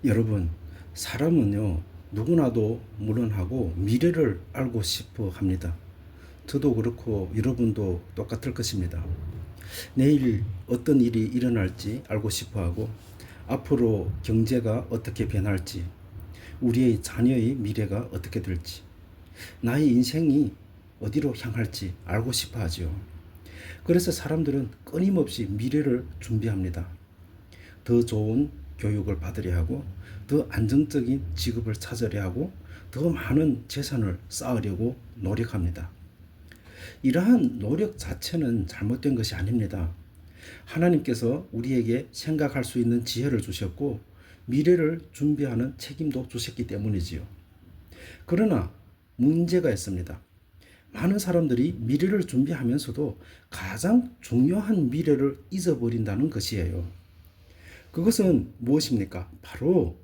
여러분, 사람은요, 누구나도 물론하고 미래를 알고 싶어 합니다. 저도 그렇고 여러분도 똑같을 것입니다. 내일 어떤 일이 일어날지 알고 싶어 하고, 앞으로 경제가 어떻게 변할지, 우리의 자녀의 미래가 어떻게 될지, 나의 인생이 어디로 향할지 알고 싶어 하죠. 그래서 사람들은 끊임없이 미래를 준비합니다. 더 좋은 교육을 받으려 하고, 더 안정적인 직업을 찾으려 하고, 더 많은 재산을 쌓으려고 노력합니다. 이러한 노력 자체는 잘못된 것이 아닙니다. 하나님께서 우리에게 생각할 수 있는 지혜를 주셨고, 미래를 준비하는 책임도 주셨기 때문이지요. 그러나 문제가 있습니다. 많은 사람들이 미래를 준비하면서도 가장 중요한 미래를 잊어버린다는 것이에요. 그것은 무엇입니까? 바로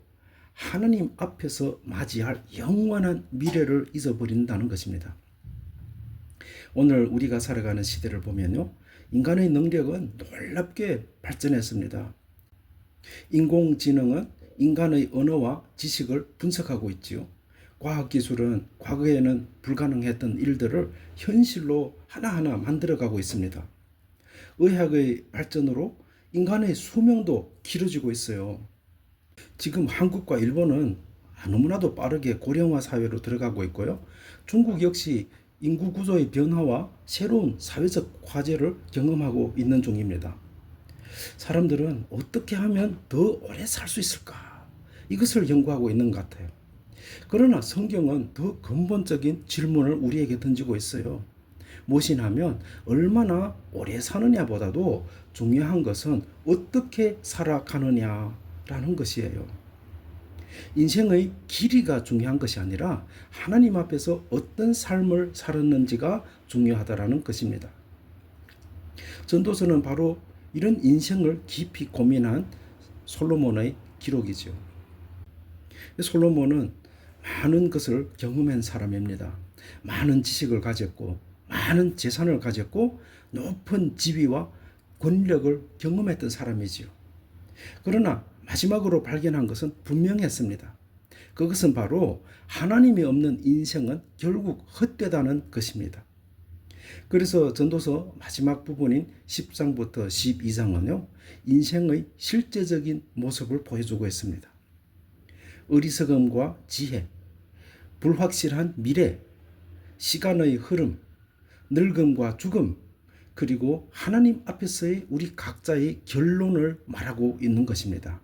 하나님 앞에서 맞이할 영원한 미래를 잊어버린다는 것입니다. 오늘 우리가 살아가는 시대를 보면요, 인간의 능력은 놀랍게 발전했습니다. 인공지능은 인간의 언어와 지식을 분석하고 있지요. 과학기술은 과거에는 불가능했던 일들을 현실로 하나하나 만들어가고 있습니다. 의학의 발전으로 인간의 수명도 길어지고 있어요. 지금 한국과 일본은 너무나도 빠르게 고령화 사회로 들어가고 있고요. 중국 역시 인구 구조의 변화와 새로운 사회적 과제를 경험하고 있는 중입니다. 사람들은 어떻게 하면 더 오래 살 수 있을까? 이것을 연구하고 있는 것 같아요. 그러나 성경은 더 근본적인 질문을 우리에게 던지고 있어요. 무엇이냐면 얼마나 오래 사느냐보다도 중요한 것은 어떻게 살아가느냐라는 것이에요. 인생의 길이가 중요한 것이 아니라 하나님 앞에서 어떤 삶을 살았는지가 중요하다라는 것입니다. 전도서는 바로 이런 인생을 깊이 고민한 솔로몬의 기록이죠. 솔로몬은 많은 것을 경험한 사람입니다. 많은 지식을 가졌고 많은 재산을 가졌고 높은 지위와 권력을 경험했던 사람이지요. 그러나 마지막으로 발견한 것은 분명했습니다. 그것은 바로 하나님이 없는 인생은 결국 헛되다는 것입니다. 그래서 전도서 마지막 부분인 10장부터 12장은요, 인생의 실제적인 모습을 보여주고 있습니다. 어리석음과 지혜, 불확실한 미래, 시간의 흐름, 늙음과 죽음, 그리고 하나님 앞에서의 우리 각자의 결론을 말하고 있는 것입니다.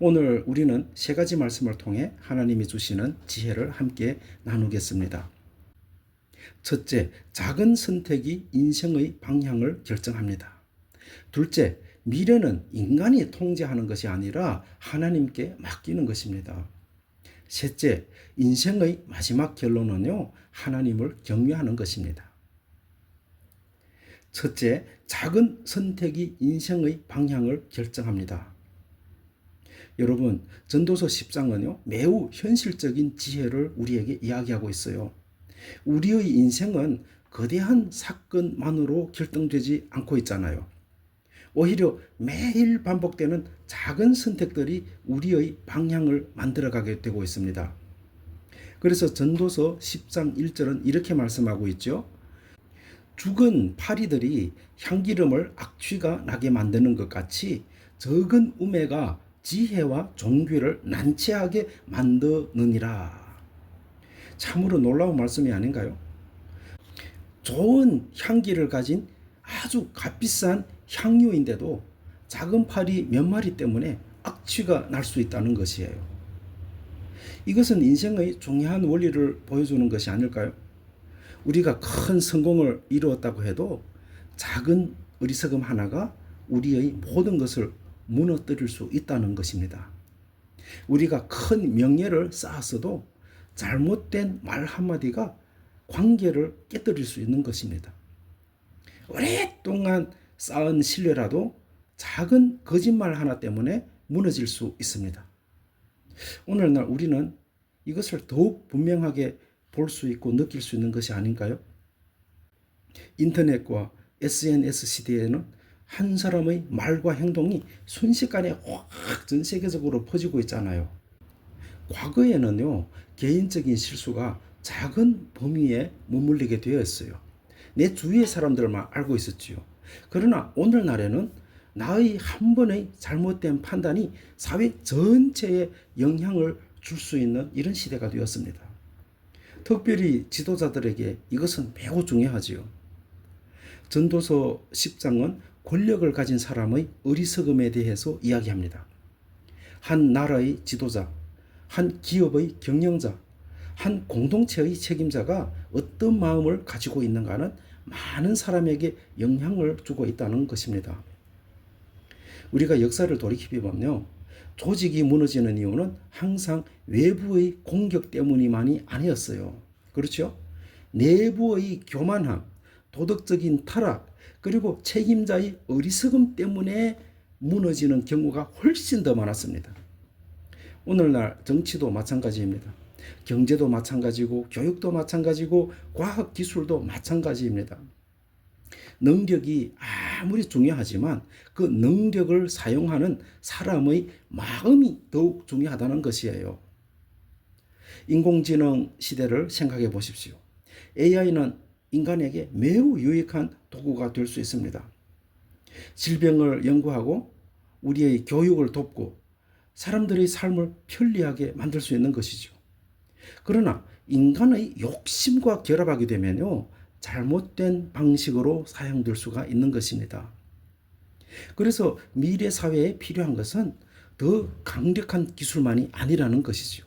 오늘 우리는 세 가지 말씀을 통해 하나님이 주시는 지혜를 함께 나누겠습니다. 첫째, 작은 선택이 인생의 방향을 결정합니다. 둘째, 미래는 인간이 통제하는 것이 아니라 하나님께 맡기는 것입니다. 셋째, 인생의 마지막 결론은요, 하나님을 경외하는 것입니다. 첫째, 작은 선택이 인생의 방향을 결정합니다. 여러분, 전도서 10장은요, 매우 현실적인 지혜를 우리에게 이야기하고 있어요. 우리의 인생은 거대한 사건만으로 결정되지 않고 있잖아요. 오히려 매일 반복되는 작은 선택들이 우리의 방향을 만들어가게 되고 있습니다. 그래서 전도서 10장 1절은 이렇게 말씀하고 있죠. 죽은 파리들이 향기름을 악취가 나게 만드는 것 같이 적은 우매가 지혜와 종교를 난처하게 만드느니라. 참으로 놀라운 말씀이 아닌가요? 좋은 향기를 가진 아주 값비싼 향료인데도 작은 파리 몇 마리 때문에 악취가 날 수 있다는 것이에요. 이것은 인생의 중요한 원리를 보여주는 것이 아닐까요? 우리가 큰 성공을 이루었다고 해도 작은 어리석음 하나가 우리의 모든 것을 무너뜨릴 수 있다는 것입니다. 우리가 큰 명예를 쌓았어도 잘못된 말 한마디가 관계를 깨뜨릴 수 있는 것입니다. 오랫동안 쌓은 신뢰라도 작은 거짓말 하나 때문에 무너질 수 있습니다. 오늘날 우리는 이것을 더욱 분명하게 볼 수 있고 느낄 수 있는 것이 아닌가요? 인터넷과 SNS 시대에는 한 사람의 말과 행동이 순식간에 확 전 세계적으로 퍼지고 있잖아요. 과거에는요, 개인적인 실수가 작은 범위에 머물리게 되었어요. 내 주위의 사람들만 알고 있었지요. 그러나 오늘날에는 나의 한 번의 잘못된 판단이 사회 전체에 영향을 줄 수 있는 이런 시대가 되었습니다. 특별히 지도자들에게 이것은 매우 중요하지요. 전도서 10장은 권력을 가진 사람의 어리석음에 대해서 이야기합니다. 한 나라의 지도자, 한 기업의 경영자, 한 공동체의 책임자가 어떤 마음을 가지고 있는가는 많은 사람에게 영향을 주고 있다는 것입니다. 우리가 역사를 돌이켜보면요, 조직이 무너지는 이유는 항상 외부의 공격 때문이만이 아니었어요. 그렇죠? 내부의 교만함, 도덕적인 타락, 그리고 책임자의 어리석음 때문에 무너지는 경우가 훨씬 더 많았습니다. 오늘날 정치도 마찬가지입니다. 경제도 마찬가지고 교육도 마찬가지고 과학기술도 마찬가지입니다. 능력이 아무리 중요하지만 그 능력을 사용하는 사람의 마음이 더욱 중요하다는 것이에요. 인공지능 시대를 생각해 보십시오. AI는 인간에게 매우 유익한 도구가 될 수 있습니다. 질병을 연구하고 우리의 교육을 돕고 사람들의 삶을 편리하게 만들 수 있는 것이죠. 그러나 인간의 욕심과 결합하게 되면요, 잘못된 방식으로 사용될 수가 있는 것입니다. 그래서 미래 사회에 필요한 것은 더 강력한 기술만이 아니라는 것이죠.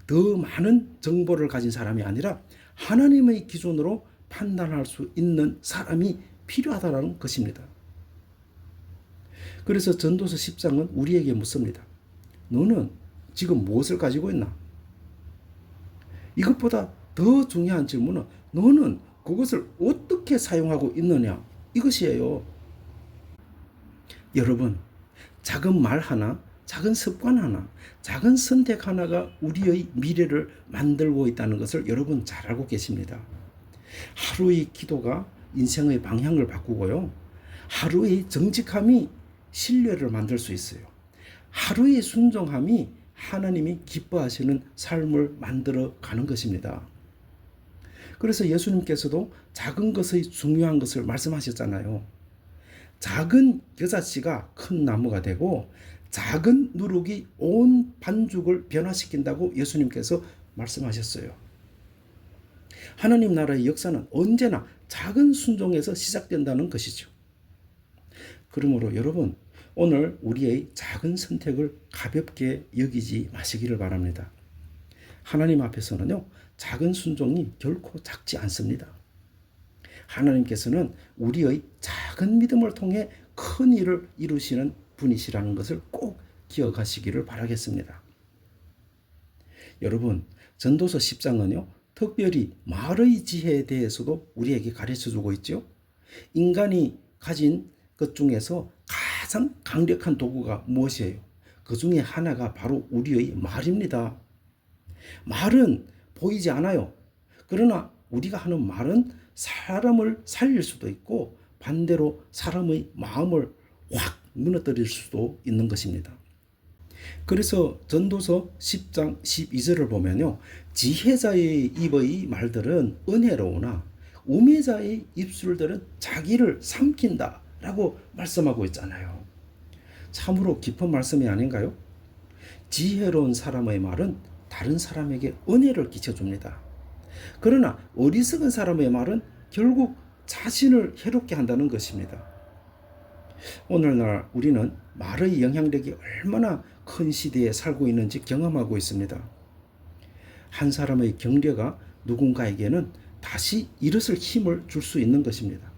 더 많은 정보를 가진 사람이 아니라 하나님의 기준으로 판단할 수 있는 사람이 필요하다는 것입니다. 그래서 전도서 10장은 우리에게 묻습니다. 너는 지금 무엇을 가지고 있나? 이것보다 더 중요한 질문은 너는 그것을 어떻게 사용하고 있느냐? 이것이에요. 여러분, 작은 말 하나, 작은 습관 하나, 작은 선택 하나가 우리의 미래를 만들고 있다는 것을 여러분 잘 알고 계십니다. 하루의 기도가 인생의 방향을 바꾸고요. 하루의 정직함이 신뢰를 만들 수 있어요. 하루의 순종함이 하나님이 기뻐하시는 삶을 만들어 가는 것입니다. 그래서 예수님께서도 작은 것의 중요한 것을 말씀하셨잖아요. 작은 겨자씨가 큰 나무가 되고 작은 누룩이 온 반죽을 변화시킨다고 예수님께서 말씀하셨어요. 하나님 나라의 역사는 언제나 작은 순종에서 시작된다는 것이죠. 그러므로 여러분, 오늘 우리의 작은 선택을 가볍게 여기지 마시기를 바랍니다. 하나님 앞에서는요, 작은 순종이 결코 작지 않습니다. 하나님께서는 우리의 작은 믿음을 통해 큰 일을 이루시는 분이시라는 것을 꼭 기억하시기를 바라겠습니다. 여러분, 전도서 10장은요, 특별히 말의 지혜에 대해서도 우리에게 가르쳐주고 있죠. 인간이 가진 것 중에서 가장 강력한 도구가 무엇이에요? 그 중에 하나가 바로 우리의 말입니다. 말은 보이지 않아요. 그러나 우리가 하는 말은 사람을 살릴 수도 있고 반대로 사람의 마음을 확 무너뜨릴 수도 있는 것입니다. 그래서 전도서 10장 12절을 보면요, 지혜자의 입의 말들은 은혜로우나 우매자의 입술들은 자기를 삼킨다 라고 말씀하고 있잖아요. 참으로 깊은 말씀이 아닌가요? 지혜로운 사람의 말은 다른 사람에게 은혜를 끼쳐줍니다. 그러나 어리석은 사람의 말은 결국 자신을 해롭게 한다는 것입니다. 오늘날 우리는 말의 영향력이 얼마나 큰 시대에 살고 있는지 경험하고 있습니다. 한 사람의 격려가 누군가에게는 다시 일어설 힘을 줄 수 있는 것입니다.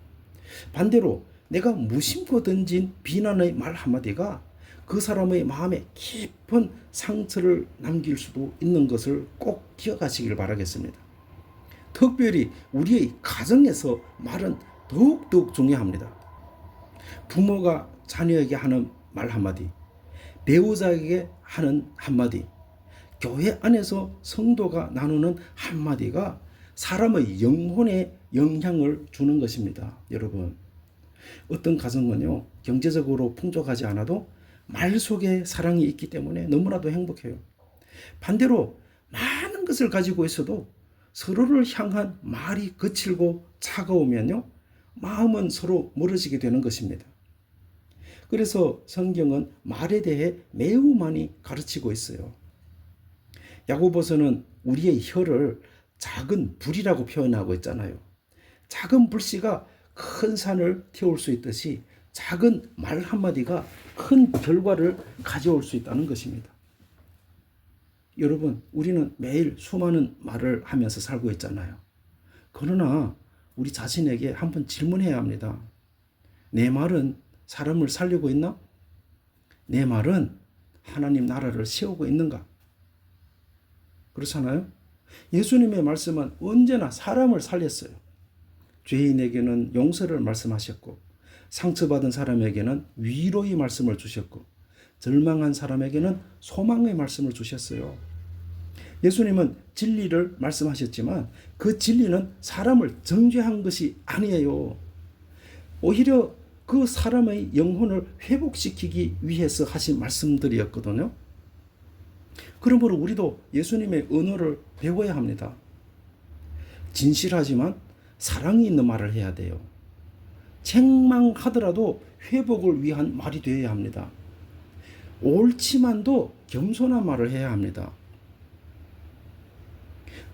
반대로 내가 무심코 던진 비난의 말 한마디가 그 사람의 마음에 깊은 상처를 남길 수도 있는 것을 꼭 기억하시길 바라겠습니다. 특별히 우리의 가정에서 말은 더욱 중요합니다. 부모가 자녀에게 하는 말 한마디, 배우자에게 하는 한마디, 교회 안에서 성도가 나누는 한마디가 사람의 영혼에 영향을 주는 것입니다. 여러분, 어떤 가정은요, 경제적으로 풍족하지 않아도 말 속에 사랑이 있기 때문에 너무나도 행복해요. 반대로 많은 것을 가지고 있어도 서로를 향한 말이 거칠고 차가우면요, 마음은 서로 멀어지게 되는 것입니다. 그래서 성경은 말에 대해 매우 많이 가르치고 있어요. 야고보서는 우리의 혀를 작은 불이라고 표현하고 있잖아요. 작은 불씨가 큰 산을 태울 수 있듯이 작은 말 한마디가 큰 결과를 가져올 수 있다는 것입니다. 여러분, 우리는 매일 수많은 말을 하면서 살고 있잖아요. 그러나 우리 자신에게 한번 질문해야 합니다. 내 말은 사람을 살리고 있나? 내 말은 하나님 나라를 세우고 있는가? 그렇잖아요? 예수님의 말씀은 언제나 사람을 살렸어요. 죄인에게는 용서를 말씀하셨고, 상처받은 사람에게는 위로의 말씀을 주셨고, 절망한 사람에게는 소망의 말씀을 주셨어요. 예수님은 진리를 말씀하셨지만 그 진리는 사람을 정죄한 것이 아니에요. 오히려 그 사람의 영혼을 회복시키기 위해서 하신 말씀들이었거든요. 그러므로 우리도 예수님의 언어를 배워야 합니다. 진실하지만 사랑이 있는 말을 해야 돼요. 책망하더라도 회복을 위한 말이 되어야 합니다. 옳지만도 겸손한 말을 해야 합니다.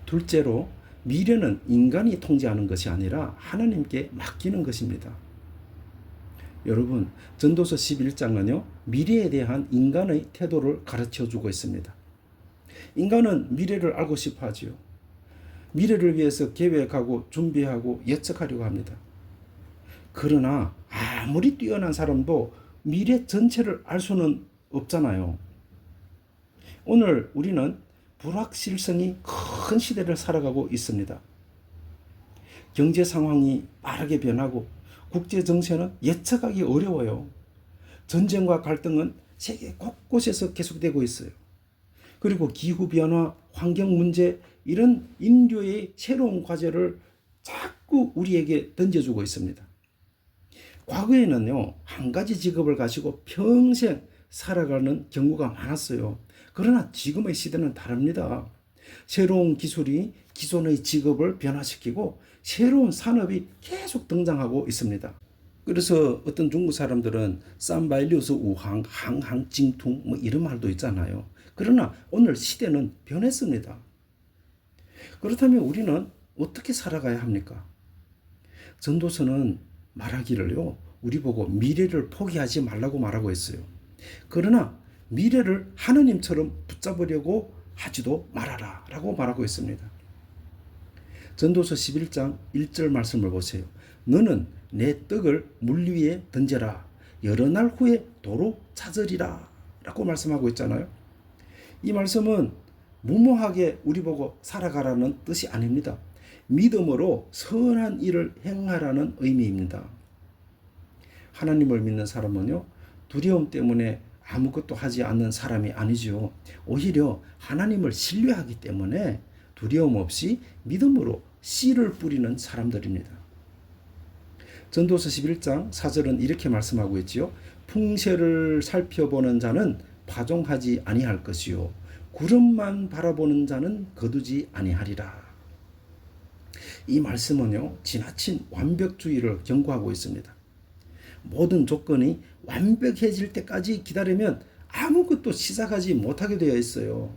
둘째로, 미래는 인간이 통제하는 것이 아니라 하나님께 맡기는 것입니다. 여러분, 전도서 11장은요, 미래에 대한 인간의 태도를 가르쳐 주고 있습니다. 인간은 미래를 알고 싶어 하지요. 미래를 위해서 계획하고 준비하고 예측하려고 합니다. 그러나 아무리 뛰어난 사람도 미래 전체를 알 수는 없잖아요. 오늘 우리는 불확실성이 큰 시대를 살아가고 있습니다. 경제 상황이 빠르게 변하고 국제 정세는 예측하기 어려워요. 전쟁과 갈등은 세계 곳곳에서 계속되고 있어요. 그리고 기후변화, 환경 문제, 이런 인류의 새로운 과제를 자꾸 우리에게 던져주고 있습니다. 과거에는요, 한 가지 직업을 가지고 평생 살아가는 경우가 많았어요. 그러나 지금의 시대는 다릅니다. 새로운 기술이 기존의 직업을 변화시키고 새로운 산업이 계속 등장하고 있습니다. 그래서 어떤 중국 사람들은 쌈바일리우스 우항, 항항, 징퉁 뭐 이런 말도 있잖아요. 그러나 오늘 시대는 변했습니다. 그렇다면 우리는 어떻게 살아가야 합니까? 전도서는 말하기를요, 우리 보고 미래를 포기하지 말라고 말하고 있어요. 그러나 미래를 하느님처럼 붙잡으려고 하지도 말아라 라고 말하고 있습니다. 전도서 11장 1절 말씀을 보세요. 너는 내 떡을 물 위에 던져라. 여러 날 후에 도로 찾으리라 라고 말씀하고 있잖아요. 이 말씀은 무모하게 우리 보고 살아가라는 뜻이 아닙니다. 믿음으로 선한 일을 행하라는 의미입니다. 하나님을 믿는 사람은요, 두려움 때문에 아무것도 하지 않는 사람이 아니죠. 오히려 하나님을 신뢰하기 때문에 두려움 없이 믿음으로 씨를 뿌리는 사람들입니다. 전도서 11장 4절은 이렇게 말씀하고 있지요. 풍세를 살펴보는 자는 파종하지 아니할 것이요 구름만 바라보는 자는 거두지 아니하리라. 이 말씀은요, 지나친 완벽주의를 경고하고 있습니다. 모든 조건이 완벽해질 때까지 기다리면 아무것도 시작하지 못하게 되어 있어요.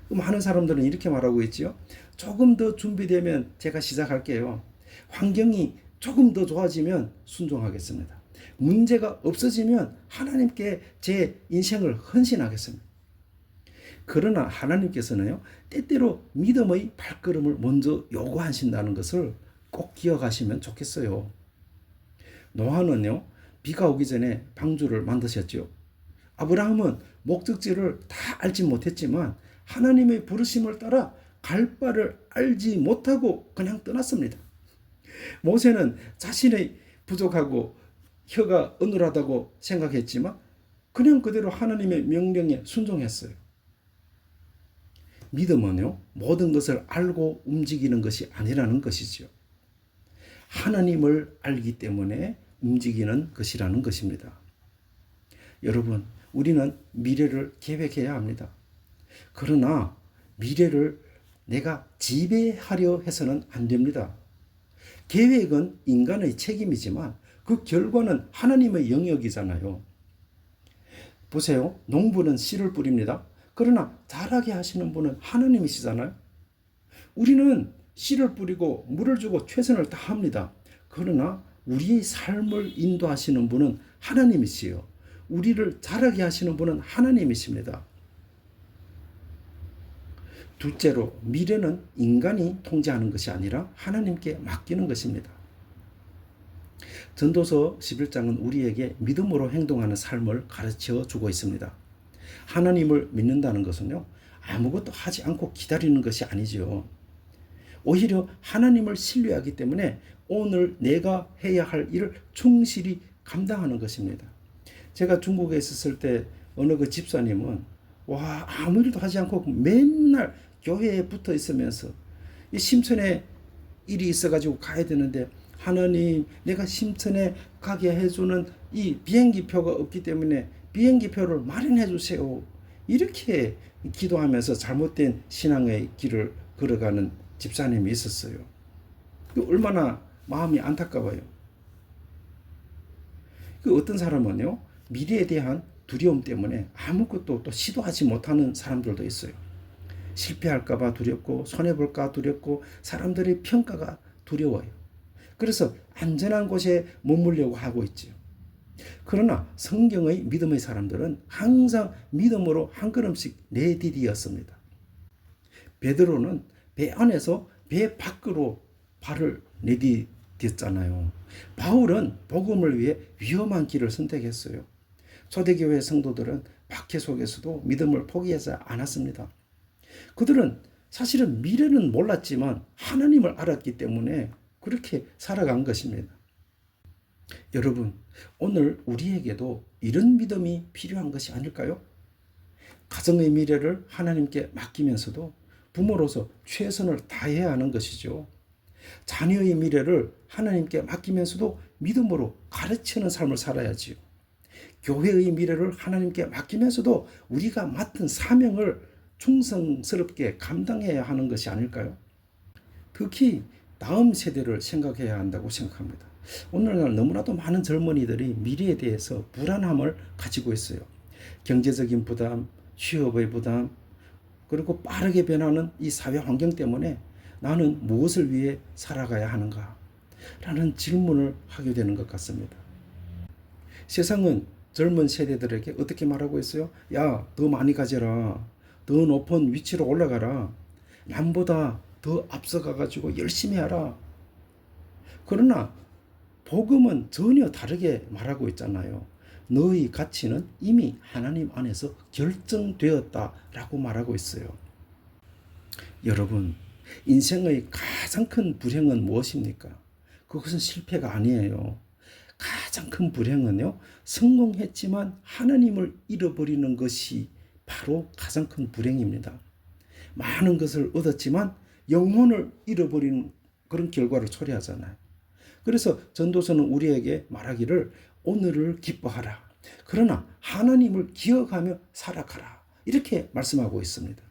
많은 사람들은 이렇게 말하고 있지요. 조금 더 준비되면 제가 시작할게요. 환경이 조금 더 좋아지면 순종하겠습니다. 문제가 없어지면 하나님께 제 인생을 헌신하겠습니다. 그러나 하나님께서는요, 때때로 믿음의 발걸음을 먼저 요구하신다는 것을 꼭 기억하시면 좋겠어요. 노아는요, 비가 오기 전에 방주를 만드셨죠. 아브라함은 목적지를 다 알지 못했지만 하나님의 부르심을 따라 갈 바를 알지 못하고 그냥 떠났습니다. 모세는 자신의 부족하고 혀가 어눌하다고 생각했지만 그냥 그대로 하나님의 명령에 순종했어요. 믿음은요, 모든 것을 알고 움직이는 것이 아니라는 것이죠. 하나님을 알기 때문에 움직이는 것이라는 것입니다. 여러분, 우리는 미래를 계획해야 합니다. 그러나 미래를 내가 지배하려 해서는 안 됩니다. 계획은 인간의 책임이지만 그 결과는 하나님의 영역이잖아요. 보세요. 농부는 씨를 뿌립니다. 그러나 자라게 하시는 분은 하나님이시잖아요. 우리는 씨를 뿌리고 물을 주고 최선을 다합니다. 그러나 우리의 삶을 인도하시는 분은 하나님이시요. 우리를 자라게 하시는 분은 하나님이십니다. 둘째로 미래는 인간이 통제하는 것이 아니라 하나님께 맡기는 것입니다. 전도서 11장은 우리에게 믿음으로 행동하는 삶을 가르쳐 주고 있습니다. 하나님을 믿는다는 것은요, 아무것도 하지 않고 기다리는 것이 아니죠. 오히려 하나님을 신뢰하기 때문에 오늘 내가 해야 할 일을 충실히 감당하는 것입니다. 제가 중국에 있었을 때 어느 그 집사님은 아무 일도 하지 않고 맨날 교회에 붙어 있으면서 이 심천에 일이 있어가지고 가야 되는데, 하나님, 내가 심천에 가게 해주는 이 비행기표가 없기 때문에 비행기표를 마련해 주세요. 이렇게 기도하면서 잘못된 신앙의 길을 걸어가는 집사님이 있었어요. 얼마나 마음이 안타까워요. 어떤 사람은요, 미래에 대한 두려움 때문에 아무것도 또 시도하지 못하는 사람들도 있어요. 실패할까봐 두렵고, 손해볼까 두렵고, 사람들의 평가가 두려워요. 그래서 안전한 곳에 머물려고 하고 있죠. 그러나 성경의 믿음의 사람들은 항상 믿음으로 한 걸음씩 내디디었습니다. 베드로는 배 안에서 배 밖으로 발을 내디뎠잖아요. 바울은 복음을 위해 위험한 길을 선택했어요. 초대교회 성도들은 박해 속에서도 믿음을 포기하지 않았습니다. 그들은 사실은 미래는 몰랐지만 하나님을 알았기 때문에 그렇게 살아간 것입니다. 여러분, 오늘 우리에게도 이런 믿음이 필요한 것이 아닐까요? 가정의 미래를 하나님께 맡기면서도 부모로서 최선을 다해야 하는 것이죠. 자녀의 미래를 하나님께 맡기면서도 믿음으로 가르치는 삶을 살아야지요. 교회의 미래를 하나님께 맡기면서도 우리가 맡은 사명을 충성스럽게 감당해야 하는 것이 아닐까요? 특히 다음 세대를 생각해야 한다고 생각합니다. 오늘날 너무나도 많은 젊은이들이 미래에 대해서 불안함을 가지고 있어요. 경제적인 부담, 취업의 부담, 그리고 빠르게 변하는 이 사회 환경 때문에 나는 무엇을 위해 살아가야 하는가? 라는 질문을 하게 되는 것 같습니다. 세상은 젊은 세대들에게 어떻게 말하고 있어요? 야, 더 많이 가져라. 더 높은 위치로 올라가라. 남보다 더 앞서가가지고 열심히 하라. 그러나 복음은 전혀 다르게 말하고 있잖아요. 너의 가치는 이미 하나님 안에서 결정되었다라고 말하고 있어요. 여러분, 인생의 가장 큰 불행은 무엇입니까? 그것은 실패가 아니에요. 가장 큰 불행은요, 성공했지만 하나님을 잃어버리는 것이 바로 가장 큰 불행입니다. 많은 것을 얻었지만 영혼을 잃어버리는 그런 결과를 초래하잖아요. 그래서 전도서는 우리에게 말하기를 오늘을 기뻐하라. 그러나 하나님을 기억하며 살아가라. 이렇게 말씀하고 있습니다.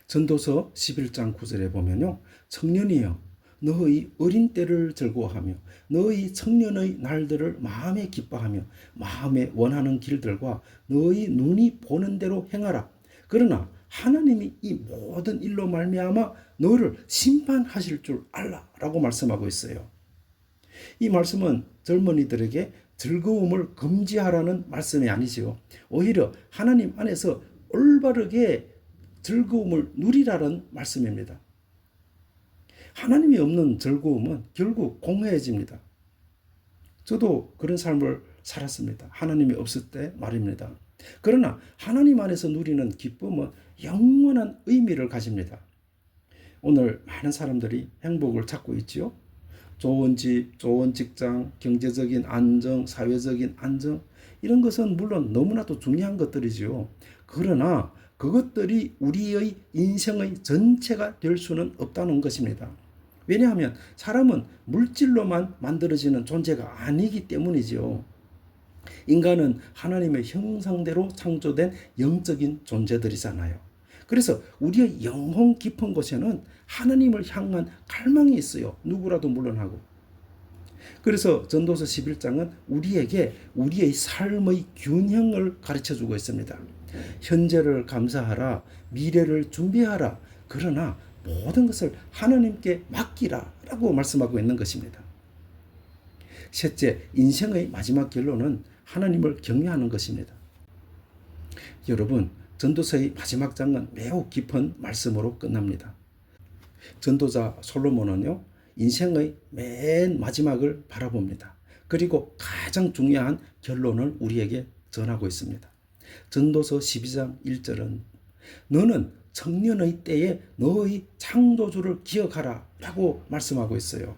전도서 11장 9절에 보면요. 청년이여 너의 어린 때를 즐거워하며 너의 청년의 날들을 마음에 기뻐하며 마음에 원하는 길들과 너의 눈이 보는 대로 행하라. 그러나 하나님이 이 모든 일로 말미암아 너를 심판하실 줄 알라라고 말씀하고 있어요. 이 말씀은 젊은이들에게 즐거움을 금지하라는 말씀이 아니지요. 오히려 하나님 안에서 올바르게 즐거움을 누리라는 말씀입니다. 하나님이 없는 즐거움은 결국 공허해집니다. 저도 그런 삶을 살았습니다. 하나님이 없을 때 말입니다. 그러나 하나님 안에서 누리는 기쁨은 영원한 의미를 가집니다. 오늘 많은 사람들이 행복을 찾고 있지요. 좋은 집, 좋은 직장, 경제적인 안정, 사회적인 안정, 이런 것은 물론 너무나도 중요한 것들이지요. 그러나 그것들이 우리의 인생의 전체가 될 수는 없다는 것입니다. 왜냐하면 사람은 물질로만 만들어지는 존재가 아니기 때문이지요. 인간은 하나님의 형상대로 창조된 영적인 존재들이잖아요. 그래서 우리의 영혼 깊은 곳에는 하나님을 향한 갈망이 있어요. 누구라도 물론하고. 그래서 전도서 11장은 우리에게 우리의 삶의 균형을 가르쳐주고 있습니다. 현재를 감사하라, 미래를 준비하라. 그러나 모든 것을 하나님께 맡기라 라고 말씀하고 있는 것입니다. 셋째, 인생의 마지막 결론은 하나님을 경외하는 것입니다. 여러분, 전도서의 마지막 장은 매우 깊은 말씀으로 끝납니다. 전도자 솔로몬은요, 인생의 맨 마지막을 바라봅니다. 그리고 가장 중요한 결론을 우리에게 전하고 있습니다. 전도서 12장 1절은 너는 청년의 때에 너의 창조주를 기억하라 라고 말씀하고 있어요.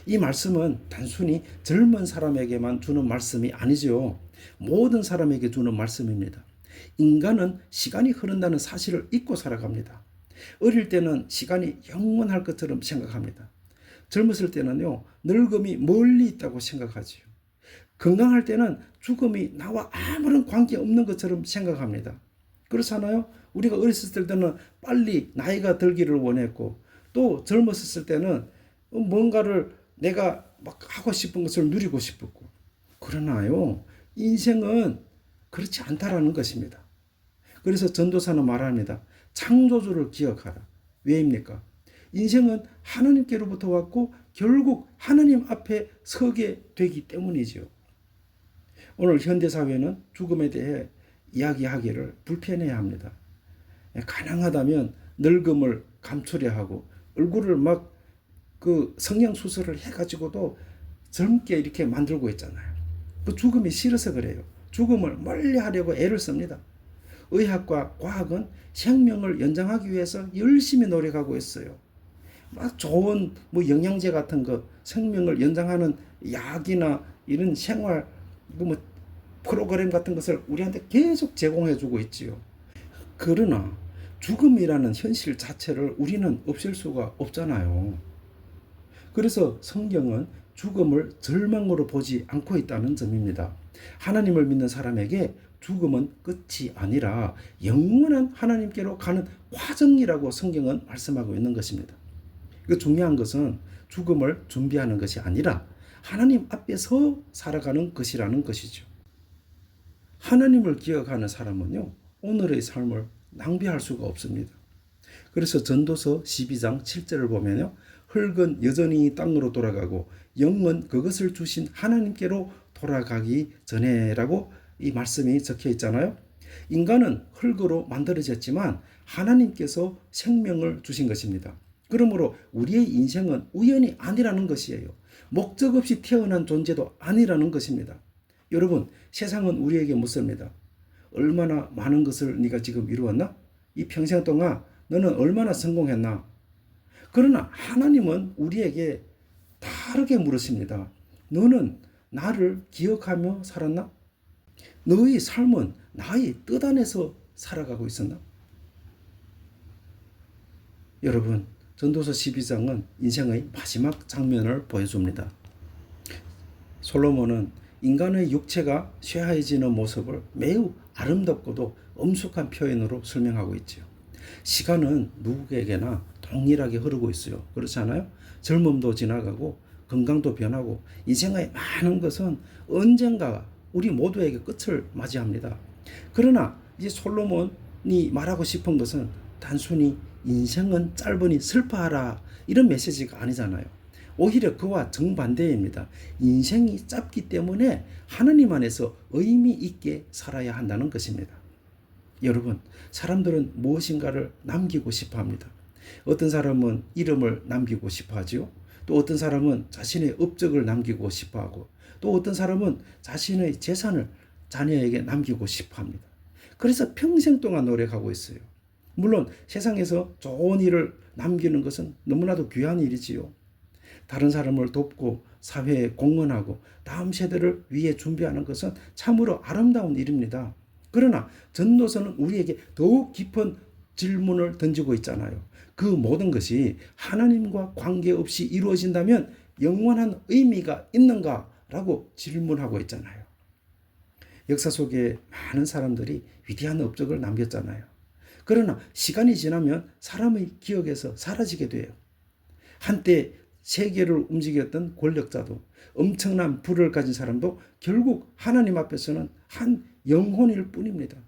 이 말씀은 단순히 젊은 사람에게만 주는 말씀이 아니죠. 모든 사람에게 주는 말씀입니다. 인간은 시간이 흐른다는 사실을 잊고 살아갑니다. 어릴 때는 시간이 영원할 것처럼 생각합니다. 젊었을 때는요, 늙음이 멀리 있다고 생각하지요. 건강할 때는 죽음이 나와 아무런 관계없는 것처럼 생각합니다. 그렇잖아요? 우리가 어렸을 때는 빨리 나이가 들기를 원했고, 또 젊었을 때는 뭔가를 내가 막 하고 싶은 것을 누리고 싶었고. 그러나요, 인생은 그렇지 않다라는 것입니다. 그래서 전도사는 말합니다. 창조주를 기억하라. 왜입니까? 인생은 하나님께로부터 왔고 결국 하나님 앞에 서게 되기 때문이죠. 오늘 현대사회는 죽음에 대해 이야기하기를 불편해야 합니다. 가능하다면 늙음을 감추려 하고 얼굴을 막 성형수술을 해가지고도 젊게 이렇게 만들고 있잖아요. 그 죽음이 싫어서 그래요. 죽음을 멀리 하려고 애를 씁니다. 의학과 과학은 생명을 연장하기 위해서 열심히 노력하고 있어요. 막 좋은 영양제 같은 거, 생명을 연장하는 약이나 이런 생활 프로그램 같은 것을 우리한테 계속 제공해주고 있지요. 그러나 죽음이라는 현실 자체를 우리는 없앨 수가 없잖아요. 그래서 성경은 죽음을 절망으로 보지 않고 있다는 점입니다. 하나님을 믿는 사람에게 죽음은 끝이 아니라 영원한 하나님께로 가는 과정이라고 성경은 말씀하고 있는 것입니다. 그 중요한 것은 죽음을 준비하는 것이 아니라 하나님 앞에서 살아가는 것이라는 것이죠. 하나님을 기억하는 사람은요, 오늘의 삶을 낭비할 수가 없습니다. 그래서 전도서 12장 7절을 보면요, 흙은 여전히 땅으로 돌아가고 영은 그것을 주신 하나님께로 돌아가기 전에라고 이 말씀이 적혀 있잖아요. 인간은 흙으로 만들어졌지만 하나님께서 생명을 주신 것입니다. 그러므로 우리의 인생은 우연이 아니라는 것이에요. 목적 없이 태어난 존재도 아니라는 것입니다. 여러분, 세상은 우리에게 묻습니다. 얼마나 많은 것을 네가 지금 이루었나? 이 평생 동안 너는 얼마나 성공했나? 그러나 하나님은 우리에게 다르게 물으십니다. 너는 나를 기억하며 살았나? 너의 삶은 나의 뜻 안에서 살아가고 있었나? 여러분, 전도서 12장은 인생의 마지막 장면을 보여줍니다. 솔로몬은 인간의 육체가 쇠하해지는 모습을 매우 아름답고도 엄숙한 표현으로 설명하고 있죠. 시간은 누구에게나 동일하게 흐르고 있어요. 그렇지 않아요? 젊음도 지나가고 건강도 변하고 인생의 많은 것은 언젠가 우리 모두에게 끝을 맞이합니다. 그러나 이제 솔로몬이 말하고 싶은 것은 단순히 인생은 짧으니 슬퍼하라 이런 메시지가 아니잖아요. 오히려 그와 정반대입니다. 인생이 짧기 때문에 하나님 안에서 의미 있게 살아야 한다는 것입니다. 여러분, 사람들은 무엇인가를 남기고 싶어 합니다. 어떤 사람은 이름을 남기고 싶어 하죠. 또 어떤 사람은 자신의 업적을 남기고 싶어 하고, 또 어떤 사람은 자신의 재산을 자녀에게 남기고 싶어 합니다. 그래서 평생 동안 노력하고 있어요. 물론 세상에서 좋은 일을 남기는 것은 너무나도 귀한 일이지요. 다른 사람을 돕고 사회에 공헌하고 다음 세대를 위해 준비하는 것은 참으로 아름다운 일입니다. 그러나 전도서는 우리에게 더욱 깊은 질문을 던지고 있잖아요. 그 모든 것이 하나님과 관계없이 이루어진다면 영원한 의미가 있는가라고 질문하고 있잖아요. 역사 속에 많은 사람들이 위대한 업적을 남겼잖아요. 그러나 시간이 지나면 사람의 기억에서 사라지게 돼요. 한때 세계를 움직였던 권력자도, 엄청난 부를 가진 사람도 결국 하나님 앞에서는 한 영혼일 뿐입니다.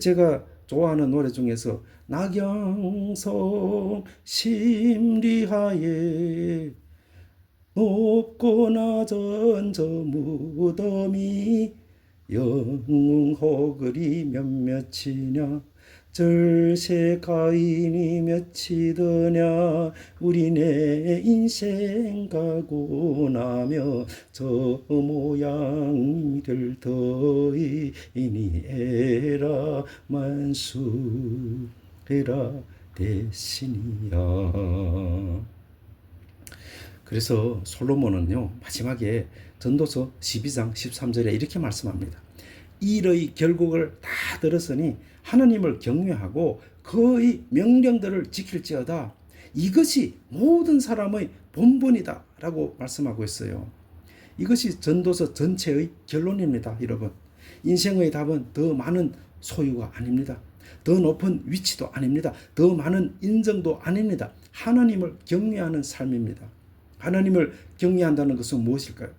제가 좋아하는 노래 중에서 낙양성 심리하에 높고 낮은 저 무덤이 영허그리 몇몇이냐 절세 가인이 몇이더냐 우리 내 인생 가고 나며 저 모양이 될 터이니 에라 만수해라 대신이야. 그래서 솔로몬은요 마지막에 전도서 12장 13절에 이렇게 말씀합니다. 일의 결국을 다 들었으니 하나님을 경외하고 그의 명령들을 지킬지어다. 이것이 모든 사람의 본분이다 라고 말씀하고 있어요. 이것이 전도서 전체의 결론입니다. 여러분, 인생의 답은 더 많은 소유가 아닙니다. 더 높은 위치도 아닙니다. 더 많은 인정도 아닙니다. 하나님을 경외하는 삶입니다. 하나님을 경외한다는 것은 무엇일까요?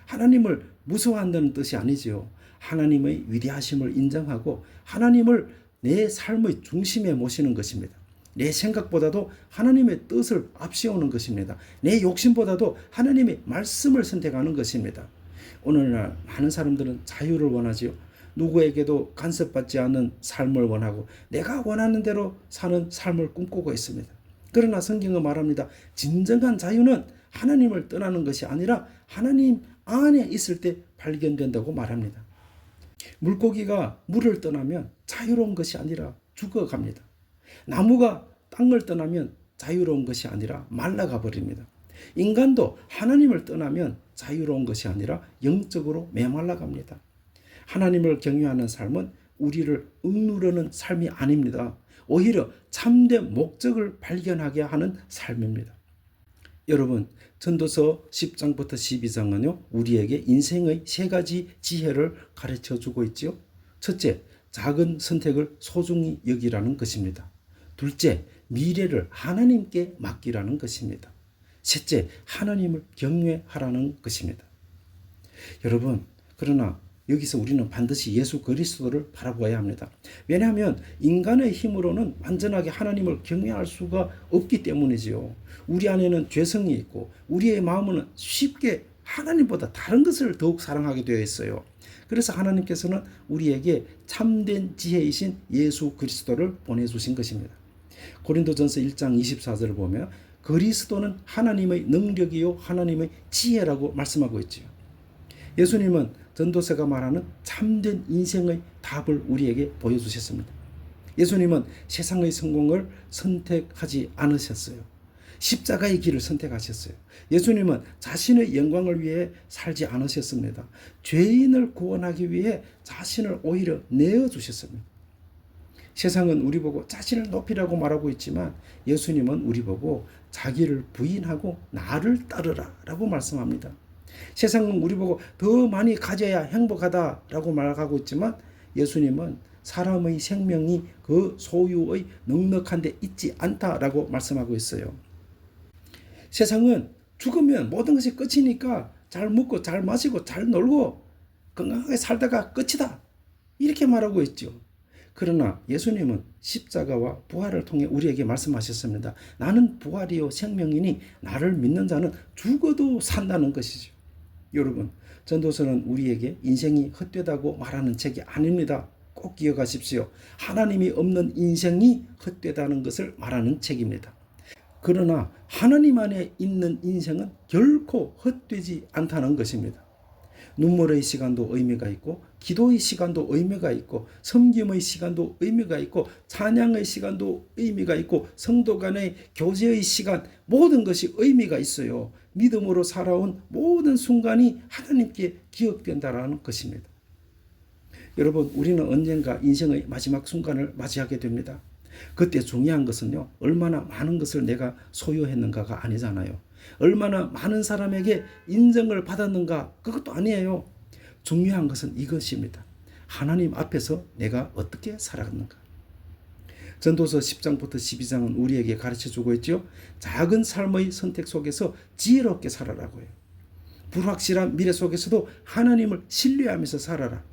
하나님을 무서워한다는 뜻이 아니지요. 하나님의 위대하심을 인정하고 하나님을 내 삶의 중심에 모시는 것입니다. 내 생각보다도 하나님의 뜻을 앞세우는 것입니다. 내 욕심보다도 하나님의 말씀을 선택하는 것입니다. 오늘날 많은 사람들은 자유를 원하지요. 누구에게도 간섭받지 않는 삶을 원하고 내가 원하는 대로 사는 삶을 꿈꾸고 있습니다. 그러나 성경은 말합니다. 진정한 자유는 하나님을 떠나는 것이 아니라 하나님 안에 있을 때 발견된다고 말합니다. 물고기가 물을 떠나면 자유로운 것이 아니라 죽어갑니다. 나무가 땅을 떠나면 자유로운 것이 아니라 말라가 버립니다. 인간도 하나님을 떠나면 자유로운 것이 아니라 영적으로 메말라갑니다. 하나님을 경외하는 삶은 우리를 억누르는 삶이 아닙니다. 오히려 참된 목적을 발견하게 하는 삶입니다. 여러분, 전도서 10장부터 12장은요 우리에게 인생의 세 가지 지혜를 가르쳐 주고 있지요. 첫째, 작은 선택을 소중히 여기라는 것입니다. 둘째, 미래를 하나님께 맡기라는 것입니다. 셋째, 하나님을 경외하라는 것입니다. 여러분, 그러나 여기서 우리는 반드시 예수 그리스도를 바라보아야 합니다. 왜냐하면 인간의 힘으로는 완전하게 하나님을 경외할 수가 없기 때문이지요. 우리 안에는 죄성이 있고 우리의 마음은 쉽게 하나님보다 다른 것을 더욱 사랑하게 되어 있어요. 그래서 하나님께서는 우리에게 참된 지혜이신 예수 그리스도를 보내주신 것입니다. 고린도전서 1장 24절을 보면 그리스도는 하나님의 능력이요 하나님의 지혜라고 말씀하고 있지요. 예수님은 전도서가 말하는 참된 인생의 답을 우리에게 보여주셨습니다. 예수님은 세상의 성공을 선택하지 않으셨어요. 십자가의 길을 선택하셨어요. 예수님은 자신의 영광을 위해 살지 않으셨습니다. 죄인을 구원하기 위해 자신을 오히려 내어주셨습니다. 세상은 우리 보고 자신을 높이라고 말하고 있지만 예수님은 우리 보고 자기를 부인하고 나를 따르라 라고 말씀합니다. 세상은 우리 보고 더 많이 가져야 행복하다라고 말하고 있지만 예수님은 사람의 생명이 그 소유의 넉넉한 데 있지 않다라고 말씀하고 있어요. 세상은 죽으면 모든 것이 끝이니까 잘 먹고 잘 마시고 잘 놀고 건강하게 살다가 끝이다 이렇게 말하고 있죠. 그러나 예수님은 십자가와 부활을 통해 우리에게 말씀하셨습니다. 나는 부활이요 생명이니 나를 믿는 자는 죽어도 산다는 것이죠. 여러분, 전도서는 우리에게 인생이 헛되다고 말하는 책이 아닙니다. 꼭 기억하십시오. 하나님이 없는 인생이 헛되다는 것을 말하는 책입니다. 그러나 하나님 안에 있는 인생은 결코 헛되지 않다는 것입니다. 눈물의 시간도 의미가 있고 기도의 시간도 의미가 있고 섬김의 시간도 의미가 있고 찬양의 시간도 의미가 있고 성도 간의 교제의 시간 모든 것이 의미가 있어요. 믿음으로 살아온 모든 순간이 하나님께 기억된다라는 것입니다. 여러분, 우리는 언젠가 인생의 마지막 순간을 맞이하게 됩니다. 그때 중요한 것은요, 얼마나 많은 것을 내가 소유했는가가 아니잖아요. 얼마나 많은 사람에게 인정을 받았는가, 그것도 아니에요. 중요한 것은 이것입니다. 하나님 앞에서 내가 어떻게 살아갔는가. 전도서 10장부터 12장은 우리에게 가르쳐주고 있죠. 작은 삶의 선택 속에서 지혜롭게 살아라고 해요. 불확실한 미래 속에서도 하나님을 신뢰하면서 살아라.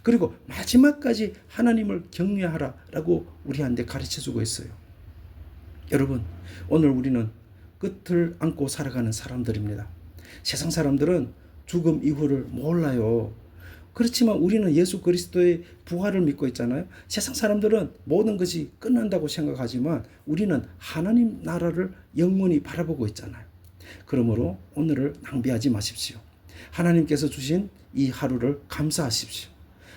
그리고 마지막까지 하나님을 경외하라라고 우리한테 가르쳐주고 있어요. 여러분, 오늘 우리는 끝을 안고 살아가는 사람들입니다. 세상 사람들은 죽음 이후를 몰라요. 그렇지만 우리는 예수 그리스도의 부활을 믿고 있잖아요. 세상 사람들은 모든 것이 끝난다고 생각하지만 우리는 하나님 나라를 영원히 바라보고 있잖아요. 그러므로 오늘을 낭비하지 마십시오. 하나님께서 주신 이 하루를 감사하십시오.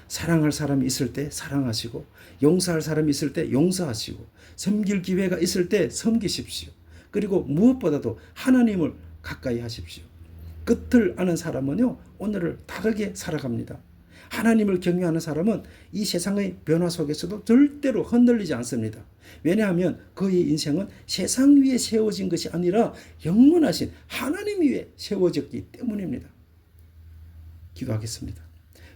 사랑할 사람이 있을 때 사랑하시고, 용서할 사람이 있을 때 용서하시고, 섬길 기회가 있을 때 섬기십시오. 그리고 무엇보다도 하나님을 가까이 하십시오. 끝을 아는 사람은요, 오늘을 다르게 살아갑니다. 하나님을 경외하는 사람은 이 세상의 변화 속에서도 절대로 흔들리지 않습니다. 왜냐하면 그의 인생은 세상 위에 세워진 것이 아니라 영원하신 하나님 위에 세워졌기 때문입니다. 기도하겠습니다.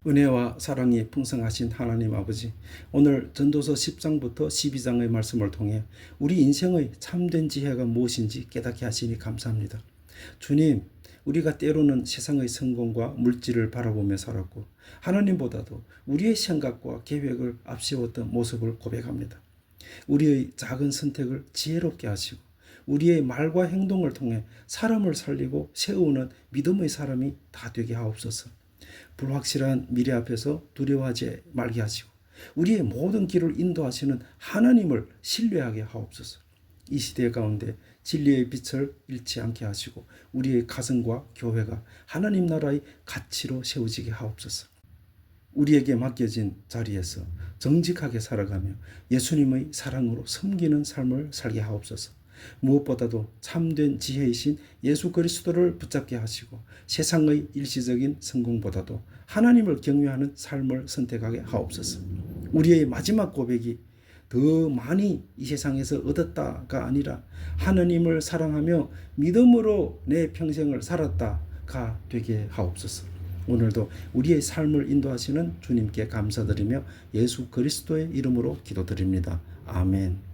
은혜와 사랑이 풍성하신 하나님 아버지, 오늘 전도서 10장부터 12장의 말씀을 통해 우리 인생의 참된 지혜가 무엇인지 깨닫게 하시니 감사합니다. 주님, 우리가 때로는 세상의 성공과 물질을 바라보며 살았고 하나님보다도 우리의 생각과 계획을 앞세웠던 모습을 고백합니다. 우리의 작은 선택을 지혜롭게 하시고 우리의 말과 행동을 통해 사람을 살리고 세우는 믿음의 사람이 다 되게 하옵소서. 불확실한 미래 앞에서 두려워하지 말게 하시고 우리의 모든 길을 인도하시는 하나님을 신뢰하게 하옵소서. 이 시대 가운데 진리의 빛을 잃지 않게 하시고 우리의 가정과 교회가 하나님 나라의 가치로 세워지게 하옵소서. 우리에게 맡겨진 자리에서 정직하게 살아가며 예수님의 사랑으로 섬기는 삶을 살게 하옵소서. 무엇보다도 참된 지혜이신 예수 그리스도를 붙잡게 하시고 세상의 일시적인 성공보다도 하나님을 경외하는 삶을 선택하게 하옵소서. 우리의 마지막 고백이 더 많이 이 세상에서 얻었다가 아니라 하나님을 사랑하며 믿음으로 내 평생을 살았다가 되게 하옵소서. 오늘도 우리의 삶을 인도하시는 주님께 감사드리며 예수 그리스도의 이름으로 기도드립니다. 아멘.